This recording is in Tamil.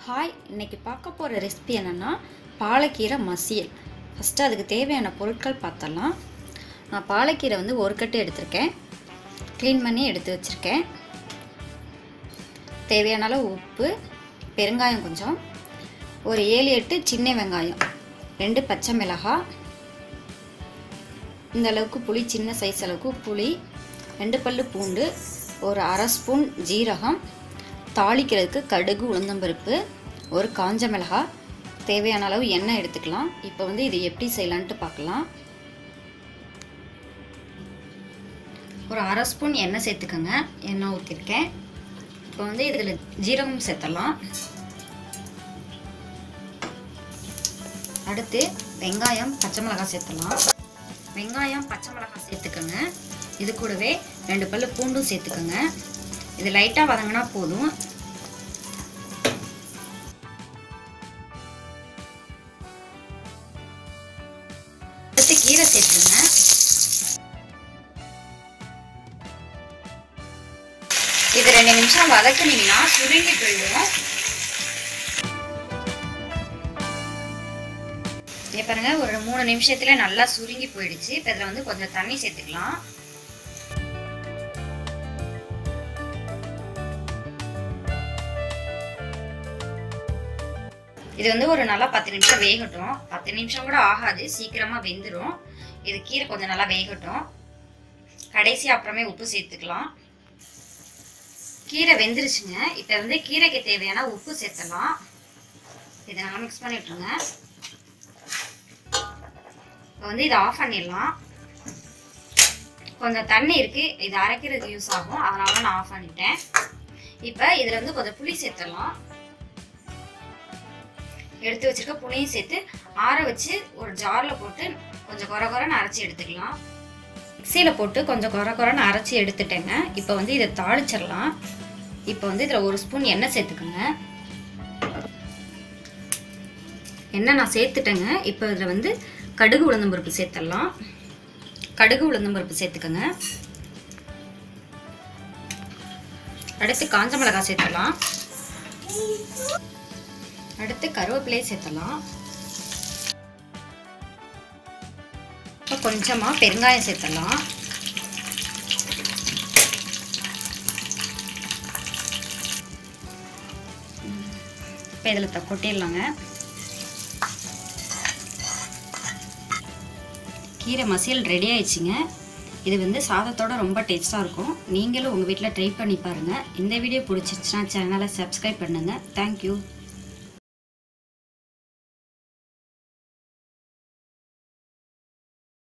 ஹாய், இன்னைக்கு பார்க்க போகிற ரெசிபி என்னென்னா பாலக்கீரை மசியல். ஃபஸ்ட்டு அதுக்கு தேவையான பொருட்கள் பார்த்தலாம். நான் பாலக்கீரை வந்து ஒரு கட்டு எடுத்திருக்கேன், க்ளீன் பண்ணி எடுத்து வச்சுருக்கேன். தேவையான அளவு உப்பு, பெருங்காயம் கொஞ்சம், ஒரு 7-8 சின்ன வெங்காயம், 2 பச்சை மிளகாய், இந்த அளவுக்கு புளி, சின்ன சைஸ் அளவுக்கு புளி, 2 பல்லு பூண்டு, ஒரு அரை ஸ்பூன் ஜீரகம், தாளிக்கிறதுக்கு கடுகு, உளுந்தம்பருப்பு, ஒரு காஞ்ச மிளகாய், தேவையான அளவு எண்ணெய் எடுத்துக்கலாம். இப்போ வந்து இது எப்படி செய்யலான்ட்டு பார்க்கலாம். ஒரு அரை ஸ்பூன் எண்ணெய் சேர்த்துக்கோங்க. எண்ணெய் ஊற்றிருக்கேன். இப்போ வந்து இதில் ஜீரகம் சேர்த்துடலாம். அடுத்து வெங்காயம், பச்சை மிளகாய் சேர்த்துடலாம். வெங்காயம், பச்சை மிளகாய் சேர்த்துக்கோங்க. இது கூடவே 2 பல்லு பூண்டும் சேர்த்துக்கோங்க. இது லைட்டாக வதங்கினா போதும். அடுத்து கீரை சேர்த்துங்க. இது 2 நிமிஷம் வதக்குனீங்கன்னா சுருங்கி போயிடும். இங்கே பாருங்க, ஒரு 3 நிமிஷத்துல நல்லா சுருங்கி போயிடுச்சு. இப்போ இதில் வந்து கொஞ்சம் தண்ணி சேர்த்துக்கலாம். இது வந்து ஒரு நல்லா 10 நிமிஷம் வேகட்டும். 10 நிமிஷம் கூட ஆகாது, சீக்கிரமா வெந்துடும். இது கீரை கொஞ்சம் நல்லா வேகட்டும். கடைசி அப்புறமே உப்பு சேர்த்துக்கலாம். கீரை வெந்துருச்சுங்க. இப்போ வந்து கீரைக்கு தேவையான உப்பு சேர்த்துலாம். இதை நல்லா மிக்ஸ் பண்ணி விட்டுருங்க. இப்போ வந்து இதை ஆஃப் பண்ணிடலாம். கொஞ்சம் தண்ணி இருக்கு, இது அரைக்கிறதுக்கு யூஸ் ஆகும், அதனால நான் ஆஃப் பண்ணிட்டேன். இப்போ இதில் வந்து கொஞ்சம் புளி சேர்த்துடலாம். எடுத்து வச்சிருக்க புளியும் சேர்த்து ஆற வச்சு ஒரு ஜாரில் போட்டு கொஞ்சம் கொரன்னு அரைச்சி எடுத்துக்கலாம். மிக்சியில் போட்டு கொஞ்சம் கொரன்னு அரைச்சி எடுத்துட்டேங்க. இப்போ வந்து இதை தாளிச்சிடலாம். இப்போ வந்து இதில் 1 ஸ்பூன் எண்ணெய் சேர்த்துக்கோங்க. எண்ணெய் நான் சேர்த்துட்டேங்க. இப்போ இதில் வந்து கடுகு, உளுந்தம்பருப்பு சேர்த்துடலாம். கடுகு, உளுந்தம்பருப்பு சேர்த்துக்கோங்க. அடுத்து காஞ்ச மிளகாய் சேர்த்துடலாம். அடுத்து கருவேப்பிலையை சேர்த்தலாம். இப்போ கொஞ்சமாக பெருங்காயம் சேர்த்தலாம். இப்போ இதில் கொட்டிடலாங்க. கீரை மசியல் ரெடி ஆயிடுச்சுங்க. இது வந்து சாதத்தோட ரொம்ப டேஸ்ட்டாக இருக்கும். நீங்களும் உங்கள் வீட்டில் ட்ரை பண்ணி பாருங்கள். இந்த வீடியோ பிடிச்சிருச்சுன்னா சேனலை சப்ஸ்கிரைப் பண்ணுங்கள். தேங்க்யூ.